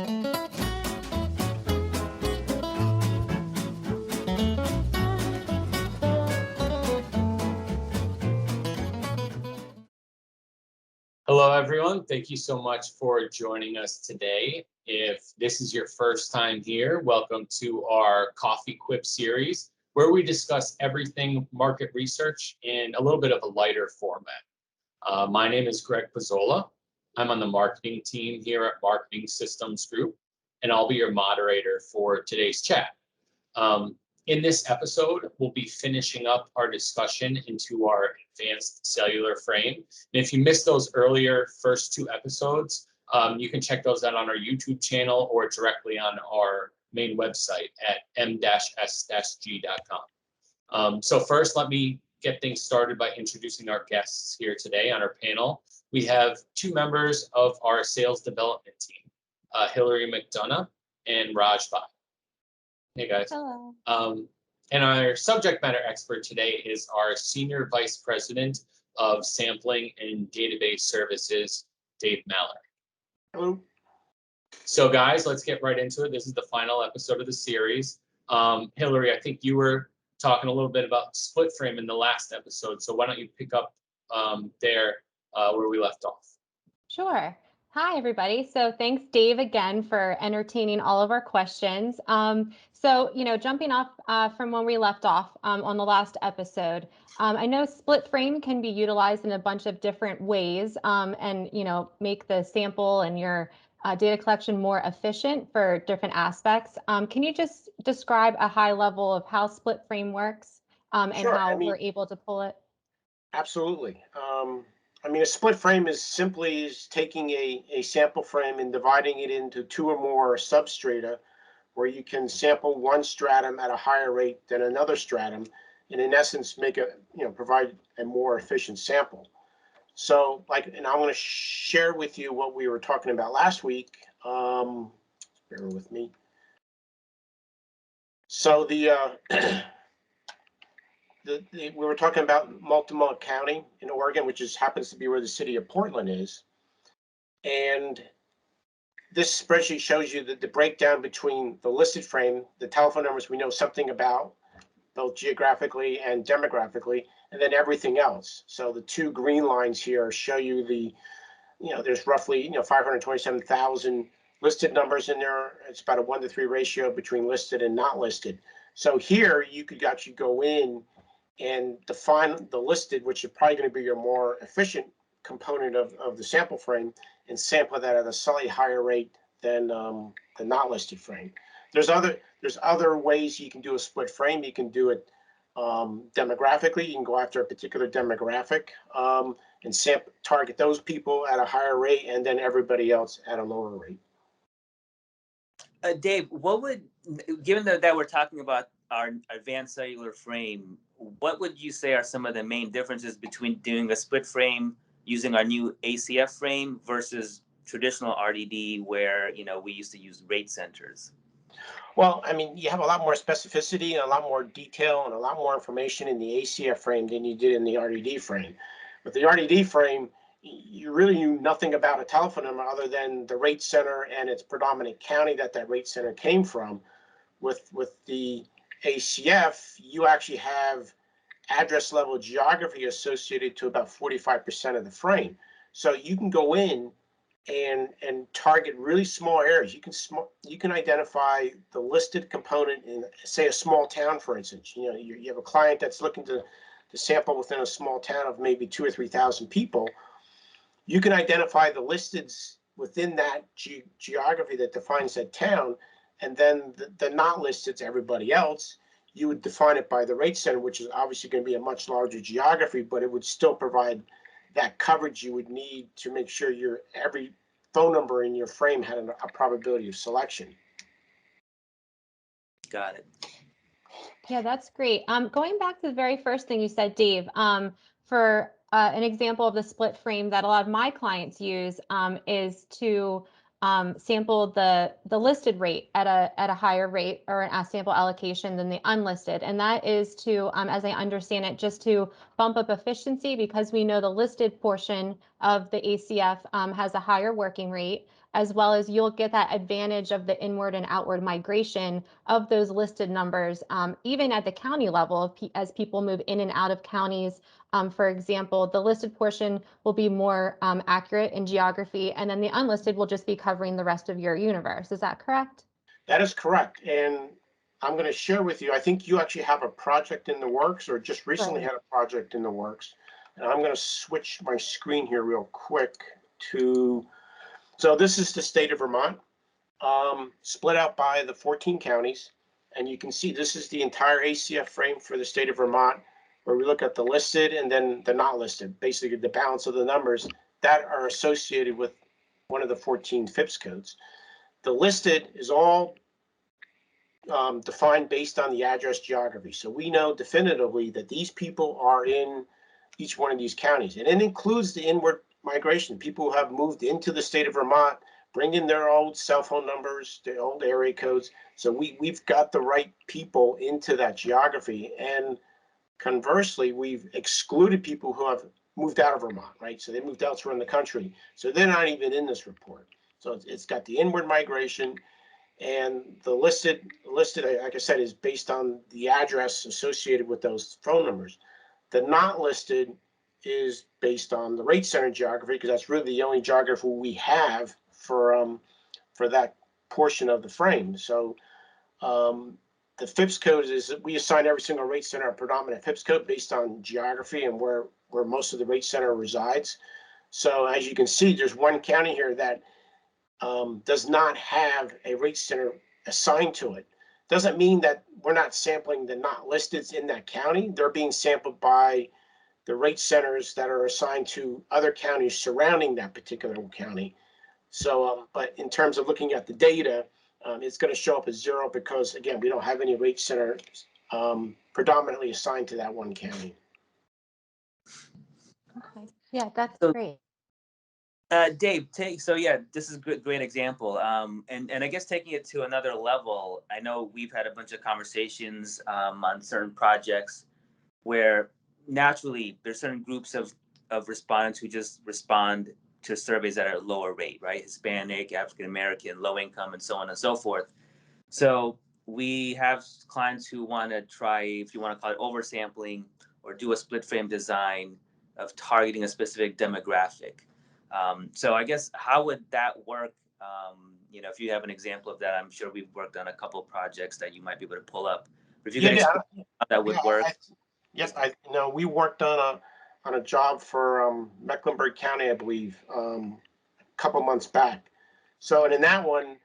Hello, everyone. Thank you so much for joining us today. If this is your first time here, welcome to our Coffee Quip series, where we discuss everything market research in a little bit of a lighter format. My name is Greg Pizzola. I'm on the marketing team here at Marketing Systems Group, and I'll be your moderator for today's chat. In this episode, we'll be finishing up our discussion into our Advanced Cellular Frame. And if you missed those earlier first two episodes, you can check those out on our YouTube channel or directly on our main website at m-s-g.com. So first, let me get things started by introducing our guests here today on our panel. We have two members of our sales development team, Hillary McDonough and Bhai. Hey guys. Hello. And our subject matter expert today is our Senior Vice President of Sampling and Database Services, Dave Malarek. Hello. So guys, let's get right into it. This is the final episode of the series. Hillary, I think you were talking a little bit about split frame in the last episode. So why don't you pick up there where we left off? Sure. Hi, everybody. So thanks, Dave, again for entertaining all of our questions. So, jumping off from when we left off on the last episode, I know split frame can be utilized in a bunch of different ways and, make the sample and your data collection more efficient for different aspects. Can you just describe a high level of how split frame works and Sure. how we're able to pull it? Absolutely. A split frame is simply taking a sample frame and dividing it into two or more substrata where you can sample one stratum at a higher rate than another stratum, and in essence provide a more efficient sample. So and I'm going to share with you what we were talking about last week. Bear with me. So we were talking about Multnomah County in Oregon, which happens to be where the city of Portland is. And this spreadsheet shows you the breakdown between the listed frame, the telephone numbers we know something about, both geographically and demographically, and then everything else. So the two green lines here show you there's roughly 527,000 listed numbers in there. It's about a 1-to-3 ratio between listed and not listed. So here you could actually go in and define the listed, which is probably going to be your more efficient component of the sample frame, and sample that at a slightly higher rate than the not listed frame. There's other ways you can do a split frame. You can do it demographically. You can go after a particular demographic and target those people at a higher rate, and then everybody else at a lower rate. Dave, given that we're talking about our advanced cellular frame, what would you say are some of the main differences between doing a split frame using our new ACF frame versus traditional RDD where, we used to use rate centers? Well, you have a lot more specificity and a lot more detail and a lot more information in the ACF frame than you did in the RDD frame. With the RDD frame, you really knew nothing about a telephone number other than the rate center and its predominant county that rate center came from. With the ACF, you actually have address level geography associated to about 45% of the frame. So you can go in and target really small areas. You can identify the listed component in, say, a small town, for instance. You have a client that's looking to sample within a small town of maybe 2,000 or 3,000 people. You can identify the listeds within that geography that defines that town, and then the not listeds, everybody else, you would define it by the rate center, which is obviously going to be a much larger geography, but it would still provide that coverage you would need to make sure every phone number in your frame had a probability of selection. Got it. Yeah, that's great. Going back to the very first thing you said, Dave, for an example of the split frame that a lot of my clients use is to sample the listed rate at a higher rate or an sample allocation than the unlisted. And that is to, as I understand it, just to bump up efficiency because we know the listed portion of the ACF has a higher working rate. as well as you'll get that advantage of the inward and outward migration of those listed numbers, even at the county level as people move in and out of counties. For example, the listed portion will be more accurate in geography, and then the unlisted will just be covering the rest of your universe. Is that correct? That is correct. And I'm going to share with you, I think you actually have a project in the works, or just recently had a project in the works. And I'm going to switch my screen here real quick to, so this is the state of Vermont, split out by the 14 counties. And you can see this is the entire ACF frame for the state of Vermont, where we look at the listed and then the not listed, basically the balance of the numbers that are associated with one of the 14 FIPS codes. The listed is all defined based on the address geography. So we know definitively that these people are in each one of these counties. And it includes the inward migration, people who have moved into the state of Vermont, bring in their old cell phone numbers, the old area codes. So we've got the right people into that geography. And conversely, we've excluded people who have moved out of Vermont, right? So they moved elsewhere in the country. So they're not even in this report. So it's got the inward migration. And the listed, like I said, is based on the address associated with those phone numbers. The not listed is based on the rate center geography, because that's really the only geography we have for that portion of the frame. So the FIPS code is that we assign every single rate center a predominant FIPS code based on geography and where most of the rate center resides. So as you can see, there's one county here that does not have a rate center assigned to it. Doesn't mean that we're not sampling the not listeds in that county. They're being sampled by the rate centers that are assigned to other counties surrounding that particular county. So, but in terms of looking at the data, it's going to show up as 0 because, again, we don't have any rate center predominantly assigned to that one county. Okay. Yeah, that's great. Dave, this is a great example. And I guess taking it to another level, I know we've had a bunch of conversations on certain projects where naturally there's certain groups of respondents who just respond to surveys at a lower rate, right? Hispanic, African American, low income, and so on and so forth. So we have clients who want to try, if you want to call it oversampling, or do a split frame design of targeting a specific demographic. So I guess how would that work? If you have an example of that, I'm sure we've worked on a couple of projects that you might be able to pull up. If you can explain how that would work. Yes, we worked on a job for Mecklenburg County, I believe, a couple months back. So, and in that one,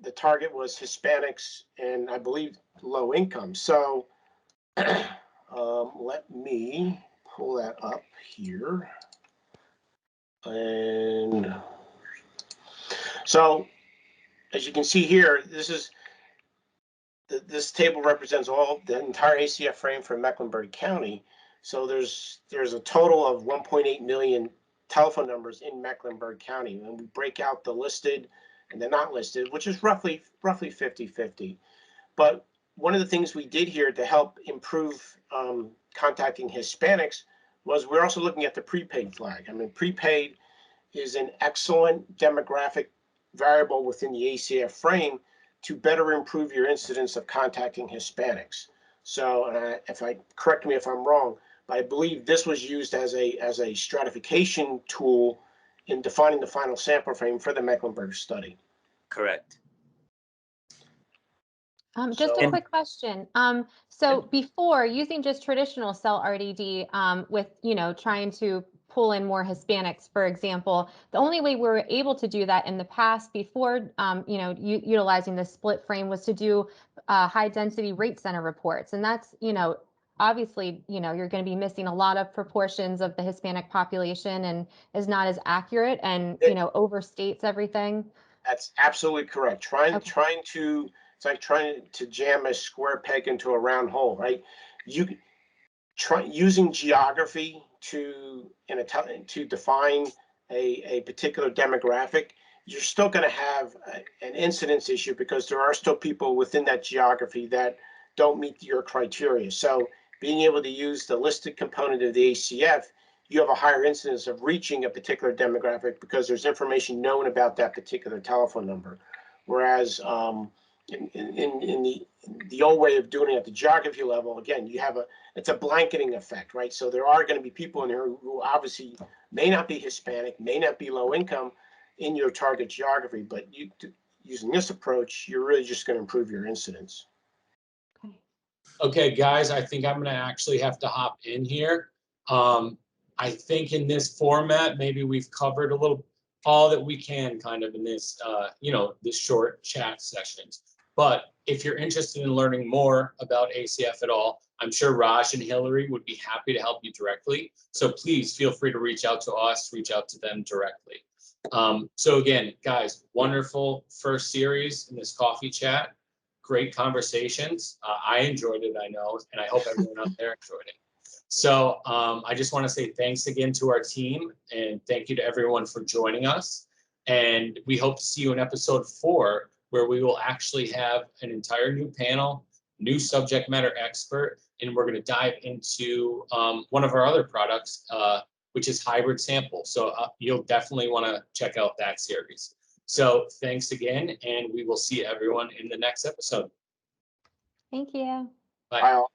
the target was Hispanics and I believe low income. So let me pull that up here. And so as you can see here, this table represents the entire ACF frame for Mecklenburg County. So there's a total of 1.8 million telephone numbers in Mecklenburg County, and we break out the listed and the not listed, which is roughly 50-50. But one of the things we did here to help improve contacting Hispanics was we're also looking at the prepaid flag. I mean, prepaid is an excellent demographic variable within the ACF frame to better improve your incidence of contacting Hispanics. So correct me if I'm wrong, but I believe this was used as a stratification tool in defining the final sample frame for the Mecklenburg study. Correct. Just a quick question. So before using just traditional cell RDD with, trying to pull in more Hispanics, for example, the only way we were able to do that in the past before, utilizing the split frame was to do high density rate center reports. And that's, obviously, you're going to be missing a lot of proportions of the Hispanic population and is not as accurate and, overstates everything. That's absolutely correct. It's like trying to jam a square peg into a round hole, right? You try using geography to define a particular demographic. You're still going to have an incidence issue because there are still people within that geography that don't meet your criteria. So being able to use the listed component of the ACF, you have a higher incidence of reaching a particular demographic because there's information known about that particular telephone number. Whereas in the old way of doing it at the geography level, again, it's a blanketing effect, right? So there are going to be people in here who obviously may not be Hispanic, may not be low income in your target geography, but using this approach, you're really just going to improve your incidence. Okay. Okay, guys, I think I'm going to actually have to hop in here. I think in this format, maybe we've covered all that we can kind of in this, this short chat sessions. But if you're interested in learning more about ACF at all, I'm sure Raj and Hillary would be happy to help you directly. So please feel free to reach out to us, reach out to them directly. So again, guys, wonderful first series in this coffee chat. Great conversations. I enjoyed it, I know, and I hope everyone out there enjoyed it. So I just want to say thanks again to our team, and thank you to everyone for joining us. And we hope to see you in episode 4, where we will actually have an entire new panel, new subject matter expert, and we're going to dive into one of our other products, which is hybrid sample. So you'll definitely want to check out that series. So thanks again, and we will see everyone in the next episode. Thank you. Bye. Bye all.